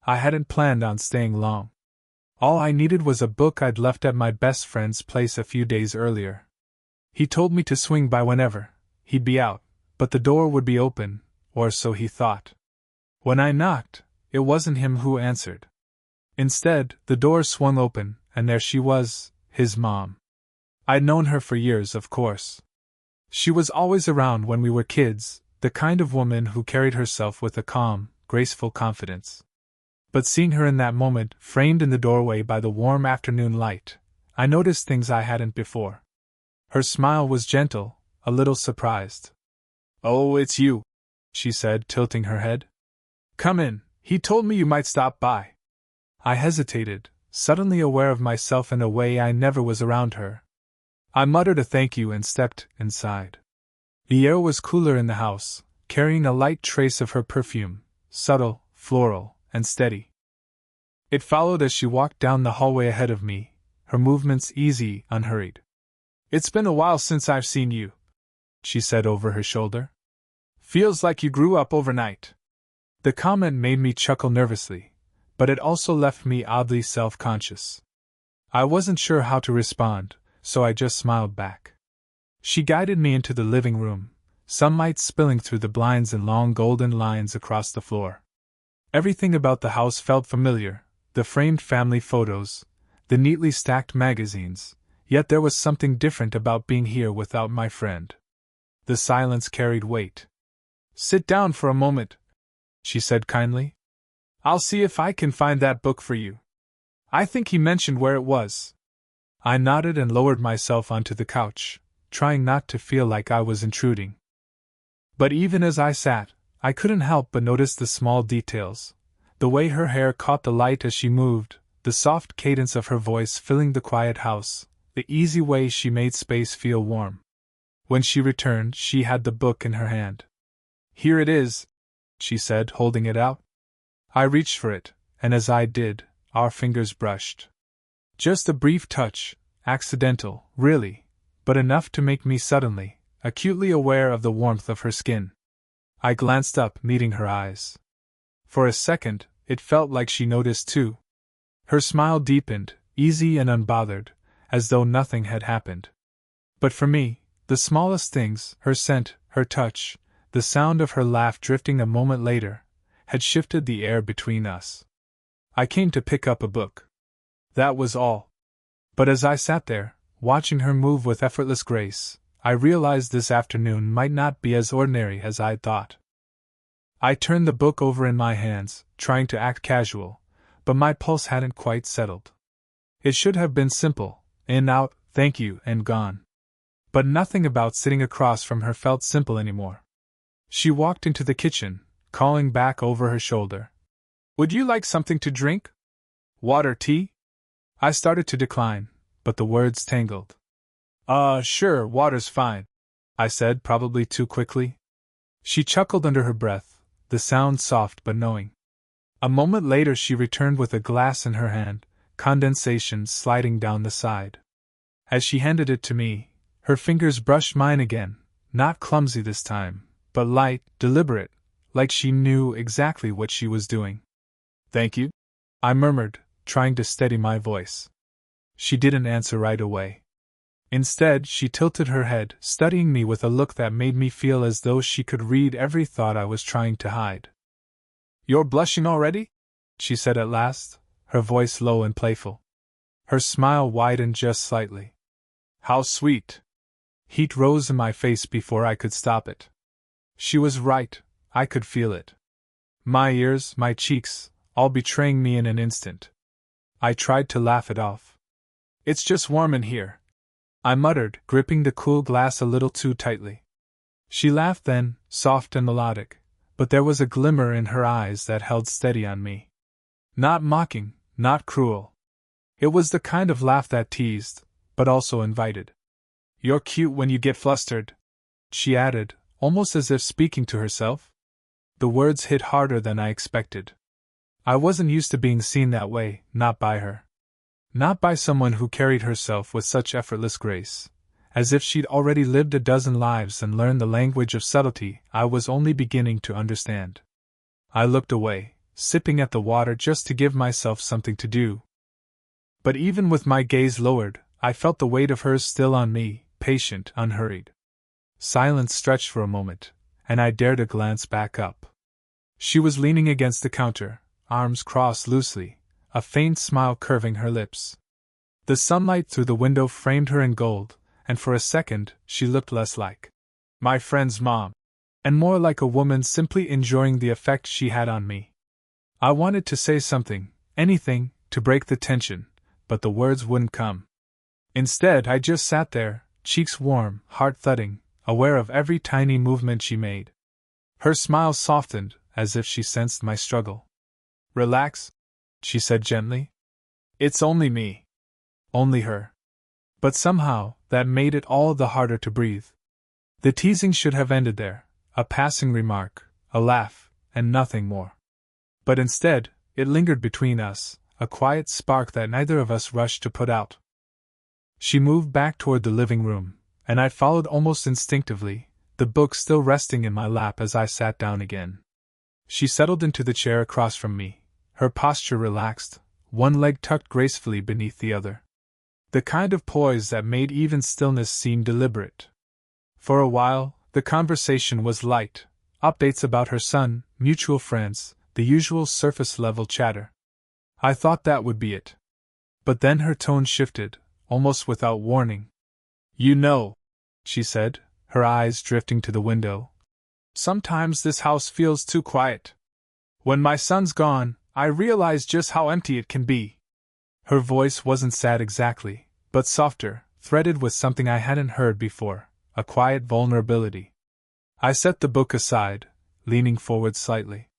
I hadn't planned on staying long. All I needed was a book I'd left at my best friend's place a few days earlier. He told me to swing by whenever. He'd be out, but the door would be open, or so he thought. When I knocked, it wasn't him who answered. Instead, the door swung open, and there she was, his mom. I'd known her for years, of course. She was always around when we were kids, the kind of woman who carried herself with a calm, graceful confidence. But seeing her in that moment, framed in the doorway by the warm afternoon light, I noticed things I hadn't before. Her smile was gentle, a little surprised. "Oh, it's you," she said, tilting her head. "Come in, he told me you might stop by." I hesitated, suddenly aware of myself in a way I never was around her. I muttered a thank you and stepped inside. The air was cooler in the house, carrying a light trace of her perfume, subtle, floral, and steady. It followed as she walked down the hallway ahead of me, her movements easy, unhurried. "It's been a while since I've seen you," she said over her shoulder. "Feels like you grew up overnight." The comment made me chuckle nervously, but it also left me oddly self-conscious. I wasn't sure how to respond, so I just smiled back. She guided me into the living room, sunlight spilling through the blinds in long golden lines across the floor. Everything about the house felt familiar, the framed family photos, the neatly stacked magazines, yet there was something different about being here without my friend. The silence carried weight. "Sit down for a moment," she said kindly. "I'll see if I can find that book for you. I think he mentioned where it was." I nodded and lowered myself onto the couch, trying not to feel like I was intruding. But even as I sat, I couldn't help but notice the small details, the way her hair caught the light as she moved, the soft cadence of her voice filling the quiet house, the easy way she made space feel warm. When she returned, she had the book in her hand. "Here it is," she said, holding it out. I reached for it, and as I did, our fingers brushed. Just a brief touch, accidental, really, but enough to make me suddenly, acutely aware of the warmth of her skin. I glanced up, meeting her eyes. For a second, it felt like she noticed too. Her smile deepened, easy and unbothered, as though nothing had happened. But for me, the smallest things, her scent, her touch, the sound of her laugh drifting a moment later, had shifted the air between us. I came to pick up a book. That was all. But as I sat there, watching her move with effortless grace, I realized this afternoon might not be as ordinary as I'd thought. I turned the book over in my hands, trying to act casual, but my pulse hadn't quite settled. It should have been simple, in, out, thank you, and gone. But nothing about sitting across from her felt simple anymore. She walked into the kitchen, calling back over her shoulder. "Would you like something to drink? Water, tea?" I started to decline, but the words tangled. Sure, water's fine," I said, probably too quickly. She chuckled under her breath, the sound soft but knowing. A moment later she returned with a glass in her hand, condensation sliding down the side. As she handed it to me, her fingers brushed mine again, not clumsy this time, but light, deliberate, like she knew exactly what she was doing. "Thank you," I murmured, trying to steady my voice. She didn't answer right away. Instead, she tilted her head, studying me with a look that made me feel as though she could read every thought I was trying to hide. "You're blushing already?" she said at last, her voice low and playful. Her smile widened just slightly. "How sweet!" Heat rose in my face before I could stop it. She was right, I could feel it. My ears, my cheeks, all betraying me in an instant. I tried to laugh it off. "It's just warm in here," I muttered, gripping the cool glass a little too tightly. She laughed then, soft and melodic, but there was a glimmer in her eyes that held steady on me. Not mocking, not cruel. It was the kind of laugh that teased, but also invited. "You're cute when you get flustered," she added, almost as if speaking to herself. The words hit harder than I expected. I wasn't used to being seen that way, not by her. Not by someone who carried herself with such effortless grace, as if she'd already lived a dozen lives and learned the language of subtlety I was only beginning to understand. I looked away, sipping at the water just to give myself something to do. But even with my gaze lowered, I felt the weight of hers still on me, patient, unhurried. Silence stretched for a moment, and I dared a glance back up. She was leaning against the counter, arms crossed loosely, a faint smile curving her lips. The sunlight through the window framed her in gold, and for a second she looked less like my friend's mom, and more like a woman simply enjoying the effect she had on me. I wanted to say something, anything, to break the tension, but the words wouldn't come. Instead, I just sat there, cheeks warm, heart thudding, aware of every tiny movement she made. Her smile softened, as if she sensed my struggle. "Relax," she said gently. "It's only me." Only her. But somehow, that made it all the harder to breathe. The teasing should have ended there, a passing remark, a laugh, and nothing more. But instead, it lingered between us, a quiet spark that neither of us rushed to put out. She moved back toward the living room, and I followed almost instinctively, the book still resting in my lap as I sat down again. She settled into the chair across from me, her posture relaxed, one leg tucked gracefully beneath the other. The kind of poise that made even stillness seem deliberate. For a while, the conversation was light, updates about her son, mutual friends, the usual surface-level chatter. I thought that would be it. But then her tone shifted, almost without warning. "You know," she said, her eyes drifting to the window, "sometimes this house feels too quiet. When my son's gone, I realize just how empty it can be." Her voice wasn't sad exactly, but softer, threaded with something I hadn't heard before, a quiet vulnerability. I set the book aside, leaning forward slightly.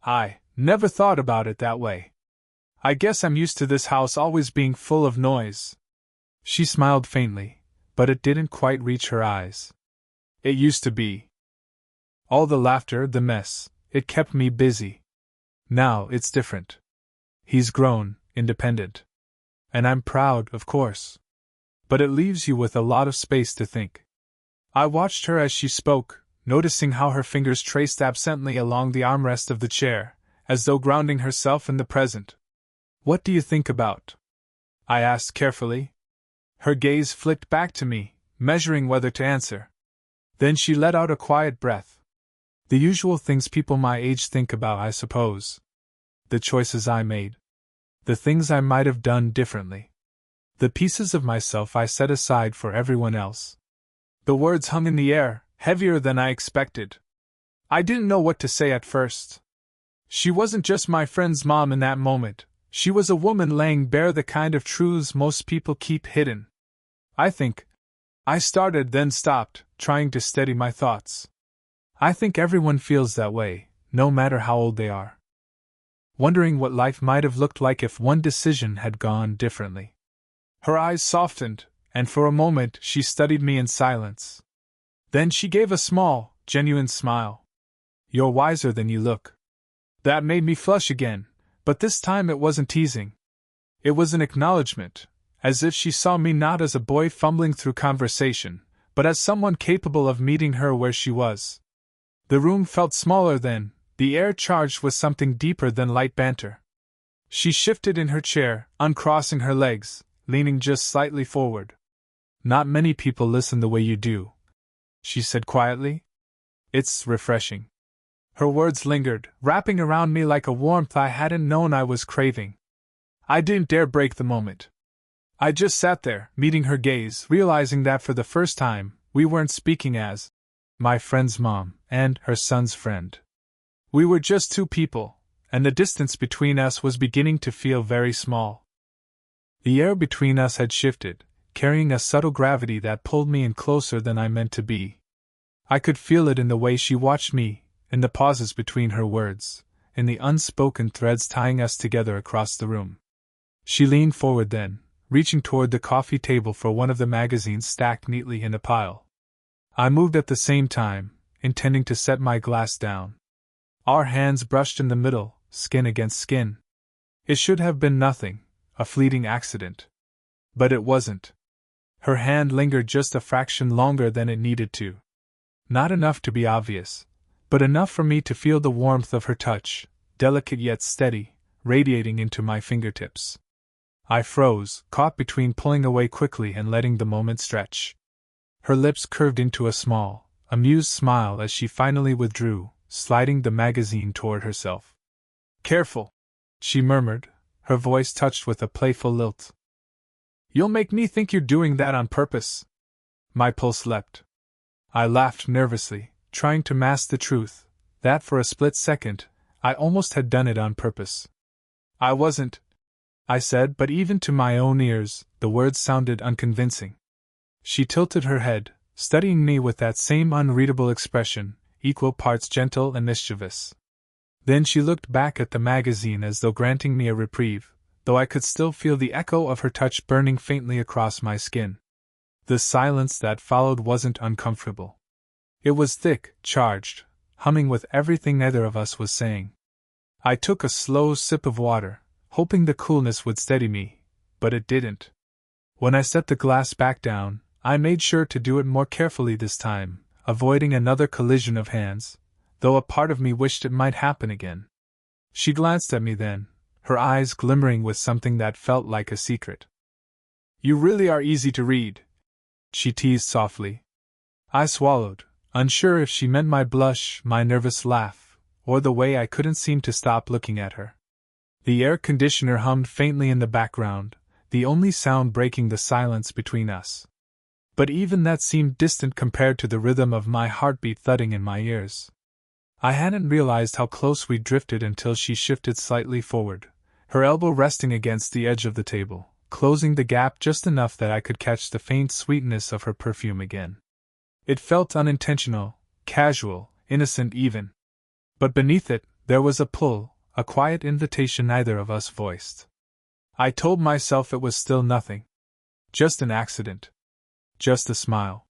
"I never thought about it that way. I guess I'm used to this house always being full of noise." She smiled faintly, but it didn't quite reach her eyes. "It used to be. All the laughter, the mess, it kept me busy. Now it's different. He's grown, independent. And I'm proud, of course. But it leaves you with a lot of space to think." I watched her as she spoke, noticing how her fingers traced absently along the armrest of the chair, as though grounding herself in the present. "What do you think about?" I asked carefully. Her gaze flicked back to me, measuring whether to answer. Then she let out a quiet breath. "The usual things people my age think about, I suppose. The choices I made. The things I might have done differently. The pieces of myself I set aside for everyone else." The words hung in the air, heavier than I expected. I didn't know what to say at first. She wasn't just my friend's mom in that moment, she was a woman laying bare the kind of truths most people keep hidden. I started, then stopped, trying to steady my thoughts. I think everyone feels that way, no matter how old they are. Wondering what life might have looked like if one decision had gone differently. Her eyes softened, and for a moment she studied me in silence. Then she gave a small, genuine smile. "You're wiser than you look." That made me flush again, but this time it wasn't teasing. It was an acknowledgement, as if she saw me not as a boy fumbling through conversation, but as someone capable of meeting her where she was. The room felt smaller then, the air charged with something deeper than light banter. She shifted in her chair, uncrossing her legs, leaning just slightly forward. "Not many people listen the way you do," she said quietly. "It's refreshing." Her words lingered, wrapping around me like a warmth I hadn't known I was craving. I didn't dare break the moment. I just sat there, meeting her gaze, realizing that for the first time, we weren't speaking as my friend's mom and her son's friend. We were just two people, and the distance between us was beginning to feel very small. The air between us had shifted, carrying a subtle gravity that pulled me in closer than I meant to be. I could feel it in the way she watched me, in the pauses between her words, in the unspoken threads tying us together across the room. She leaned forward then, reaching toward the coffee table for one of the magazines stacked neatly in a pile. I moved at the same time, intending to set my glass down. Our hands brushed in the middle, skin against skin. It should have been nothing, a fleeting accident. But it wasn't. Her hand lingered just a fraction longer than it needed to. Not enough to be obvious, but enough for me to feel the warmth of her touch, delicate yet steady, radiating into my fingertips. I froze, caught between pulling away quickly and letting the moment stretch. Her lips curved into a small, amused smile as she finally withdrew, sliding the magazine toward herself. "Careful," she murmured, her voice touched with a playful lilt. "You'll make me think you're doing that on purpose." My pulse leapt. I laughed nervously, trying to mask the truth, that for a split second, I almost had done it on purpose. "I wasn't," I said, but even to my own ears, the words sounded unconvincing. She tilted her head, studying me with that same unreadable expression, equal parts gentle and mischievous. Then she looked back at the magazine as though granting me a reprieve, though I could still feel the echo of her touch burning faintly across my skin. The silence that followed wasn't uncomfortable. It was thick, charged, humming with everything neither of us was saying. I took a slow sip of water, hoping the coolness would steady me, but it didn't. When I set the glass back down, I made sure to do it more carefully this time, avoiding another collision of hands, though a part of me wished it might happen again. She glanced at me then, her eyes glimmering with something that felt like a secret. "You really are easy to read," she teased softly. I swallowed, unsure if she meant my blush, my nervous laugh, or the way I couldn't seem to stop looking at her. The air conditioner hummed faintly in the background, the only sound breaking the silence between us. But even that seemed distant compared to the rhythm of my heartbeat thudding in my ears. I hadn't realized how close we'd drifted until she shifted slightly forward, her elbow resting against the edge of the table, closing the gap just enough that I could catch the faint sweetness of her perfume again. It felt unintentional, casual, innocent even. But beneath it, there was a pull, a quiet invitation neither of us voiced. I told myself it was still nothing. Just an accident. Just a smile.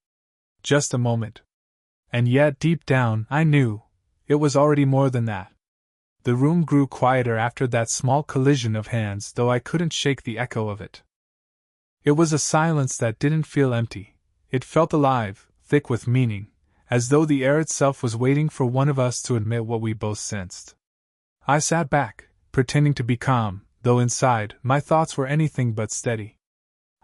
Just a moment. And yet, deep down, I knew it was already more than that. The room grew quieter after that small collision of hands, though I couldn't shake the echo of it. It was a silence that didn't feel empty. It felt alive, thick with meaning, as though the air itself was waiting for one of us to admit what we both sensed. I sat back, pretending to be calm, though inside, my thoughts were anything but steady.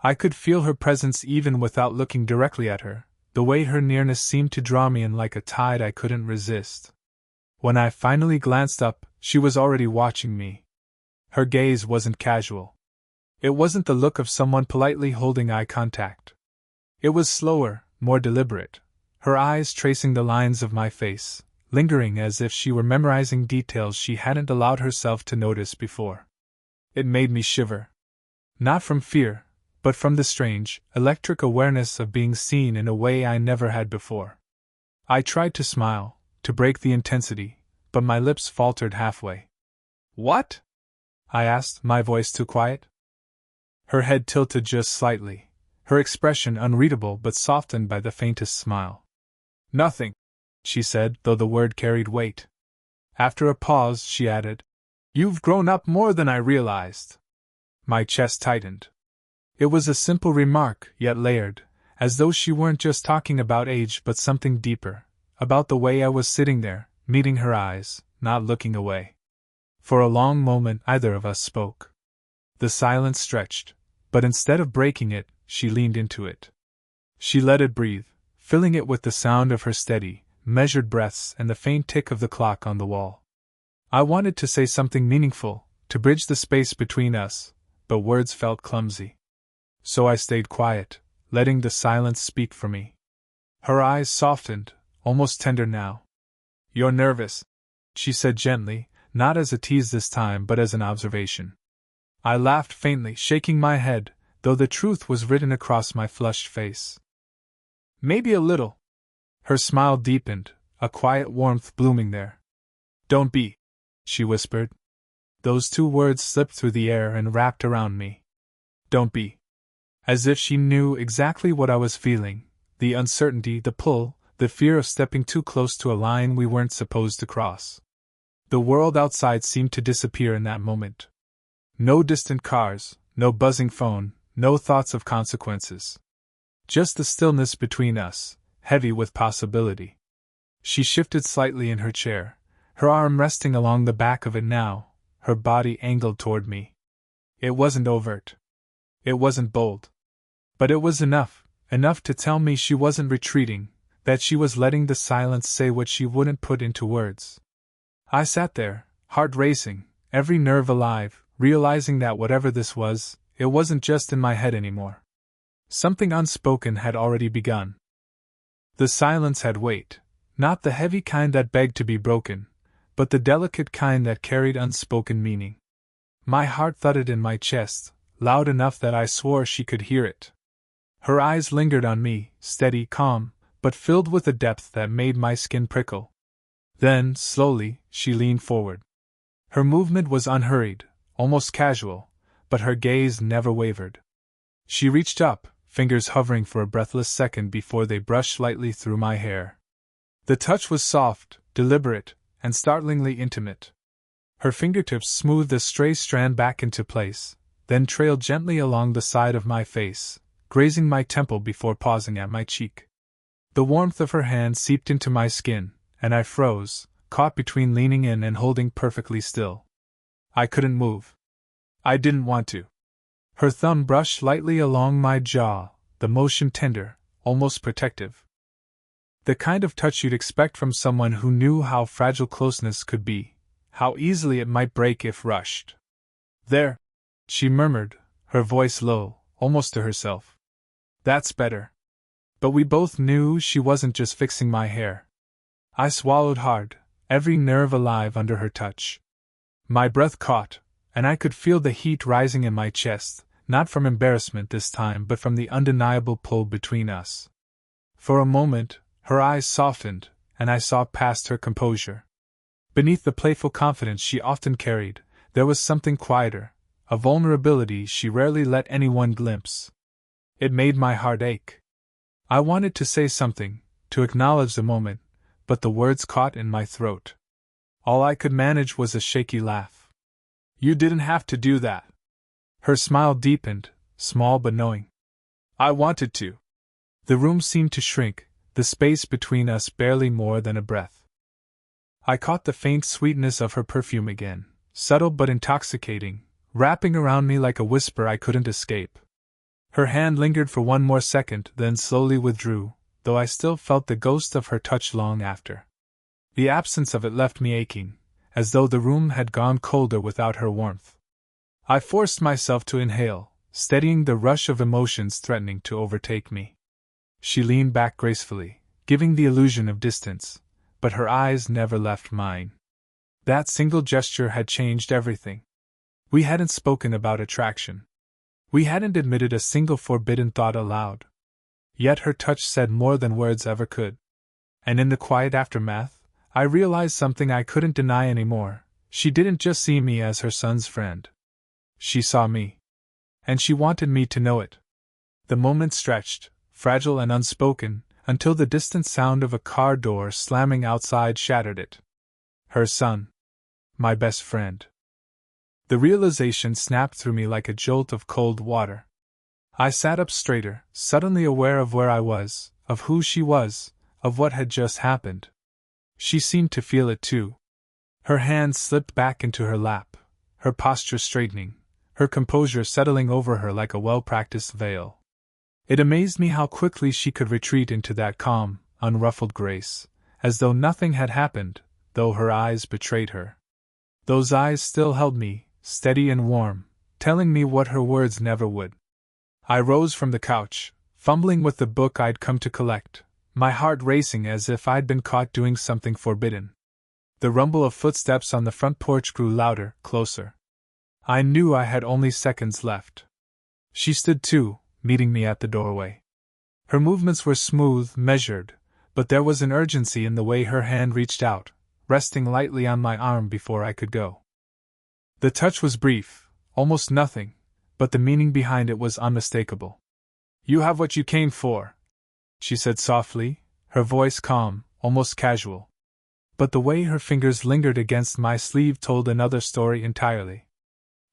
I could feel her presence even without looking directly at her, the way her nearness seemed to draw me in like a tide I couldn't resist. When I finally glanced up, she was already watching me. Her gaze wasn't casual. It wasn't the look of someone politely holding eye contact. It was slower, more deliberate, her eyes tracing the lines of my face, lingering as if she were memorizing details she hadn't allowed herself to notice before. It made me shiver. Not from fear, but from the strange, electric awareness of being seen in a way I never had before. I tried to smile, to break the intensity, but my lips faltered halfway. "What?" I asked, my voice too quiet. Her head tilted just slightly, her expression unreadable but softened by the faintest smile. "Nothing," she said, though the word carried weight. After a pause, she added, "You've grown up more than I realized." My chest tightened. It was a simple remark, yet layered, as though she weren't just talking about age but something deeper, about the way I was sitting there, meeting her eyes, not looking away. For a long moment either of us spoke. The silence stretched, but instead of breaking it, she leaned into it. She let it breathe, filling it with the sound of her steady, measured breaths and the faint tick of the clock on the wall. I wanted to say something meaningful, to bridge the space between us, but words felt clumsy. So I stayed quiet, letting the silence speak for me. Her eyes softened, almost tender now. "You're nervous," she said gently, not as a tease this time but as an observation. I laughed faintly, shaking my head, though the truth was written across my flushed face. "Maybe a little." Her smile deepened, a quiet warmth blooming there. "Don't be," she whispered. Those two words slipped through the air and wrapped around me. "Don't be." As if she knew exactly what I was feeling, the uncertainty, the pull, the fear of stepping too close to a line we weren't supposed to cross. The world outside seemed to disappear in that moment. No distant cars, no buzzing phone, no thoughts of consequences. Just the stillness between us, heavy with possibility. She shifted slightly in her chair, her arm resting along the back of it now, her body angled toward me. It wasn't overt. It wasn't bold. But it was enough to tell me she wasn't retreating, that she was letting the silence say what she wouldn't put into words. I sat there, heart racing, every nerve alive, realizing that whatever this was, it wasn't just in my head anymore. Something unspoken had already begun. The silence had weight, not the heavy kind that begged to be broken, but the delicate kind that carried unspoken meaning. My heart thudded in my chest, loud enough that I swore she could hear it. Her eyes lingered on me, steady, calm, but filled with a depth that made my skin prickle. Then, slowly, she leaned forward. Her movement was unhurried, almost casual, but her gaze never wavered. She reached up, fingers hovering for a breathless second before they brushed lightly through my hair. The touch was soft, deliberate, and startlingly intimate. Her fingertips smoothed a stray strand back into place, then trailed gently along the side of my face, grazing my temple before pausing at my cheek. The warmth of her hand seeped into my skin, and I froze, caught between leaning in and holding perfectly still. I couldn't move. I didn't want to. Her thumb brushed lightly along my jaw, the motion tender, almost protective. The kind of touch you'd expect from someone who knew how fragile closeness could be, how easily it might break if rushed. "There," she murmured, her voice low, almost to herself. "That's better." But we both knew she wasn't just fixing my hair. I swallowed hard, every nerve alive under her touch. My breath caught, and I could feel the heat rising in my chest, not from embarrassment this time but from the undeniable pull between us. For a moment, her eyes softened, and I saw past her composure. Beneath the playful confidence she often carried, there was something quieter, a vulnerability she rarely let anyone glimpse. It made my heart ache. I wanted to say something, to acknowledge the moment, but the words caught in my throat. All I could manage was a shaky laugh. "You didn't have to do that." Her smile deepened, small but knowing. "I wanted to." The room seemed to shrink, the space between us barely more than a breath. I caught the faint sweetness of her perfume again, subtle but intoxicating, wrapping around me like a whisper I couldn't escape. Her hand lingered for one more second, then slowly withdrew, though I still felt the ghost of her touch long after. The absence of it left me aching, as though the room had gone colder without her warmth. I forced myself to inhale, steadying the rush of emotions threatening to overtake me. She leaned back gracefully, giving the illusion of distance, but her eyes never left mine. That single gesture had changed everything. We hadn't spoken about attraction. We hadn't admitted a single forbidden thought aloud. Yet her touch said more than words ever could. And in the quiet aftermath, I realized something I couldn't deny anymore. She didn't just see me as her son's friend. She saw me. And she wanted me to know it. The moment stretched, fragile and unspoken, until the distant sound of a car door slamming outside shattered it. Her son. My best friend. The realization snapped through me like a jolt of cold water. I sat up straighter, suddenly aware of where I was, of who she was, of what had just happened. She seemed to feel it too. Her hand slipped back into her lap, her posture straightening, her composure settling over her like a well-practiced veil. It amazed me how quickly she could retreat into that calm, unruffled grace, as though nothing had happened, though her eyes betrayed her. Those eyes still held me, steady and warm, telling me what her words never would. I rose from the couch, fumbling with the book I'd come to collect, my heart racing as if I'd been caught doing something forbidden. The rumble of footsteps on the front porch grew louder, closer. I knew I had only seconds left. She stood too, meeting me at the doorway. Her movements were smooth, measured, but there was an urgency in the way her hand reached out, resting lightly on my arm before I could go. The touch was brief, almost nothing, but the meaning behind it was unmistakable. "You have what you came for," she said softly, her voice calm, almost casual. But the way her fingers lingered against my sleeve told another story entirely.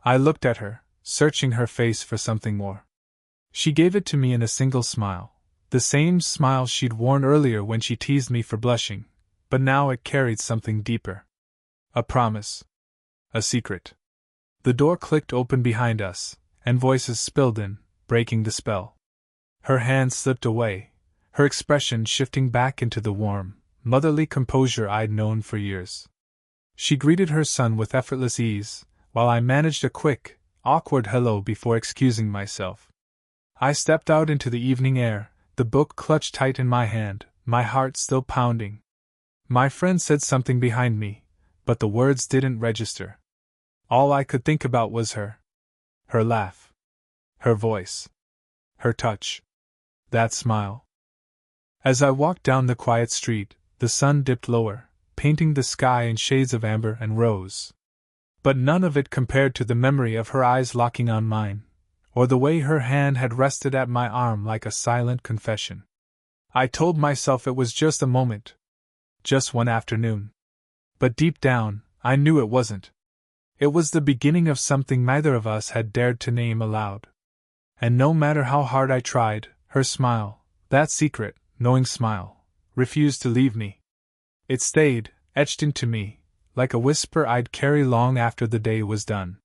I looked at her, searching her face for something more. She gave it to me in a single smile, the same smile she'd worn earlier when she teased me for blushing, but now it carried something deeper. A promise. A secret. The door clicked open behind us, and voices spilled in, breaking the spell. Her hand slipped away, her expression shifting back into the warm, motherly composure I'd known for years. She greeted her son with effortless ease, while I managed a quick, awkward hello before excusing myself. I stepped out into the evening air, the book clutched tight in my hand, my heart still pounding. My friend said something behind me, but the words didn't register. All I could think about was her. Her laugh. Her voice. Her touch. That smile. As I walked down the quiet street, the sun dipped lower, painting the sky in shades of amber and rose. But none of it compared to the memory of her eyes locking on mine, or the way her hand had rested at my arm like a silent confession. I told myself it was just a moment, just one afternoon. But deep down, I knew it wasn't. It was the beginning of something neither of us had dared to name aloud. And no matter how hard I tried, her smile, that secret, knowing smile, refused to leave me. It stayed, etched into me, like a whisper I'd carry long after the day was done.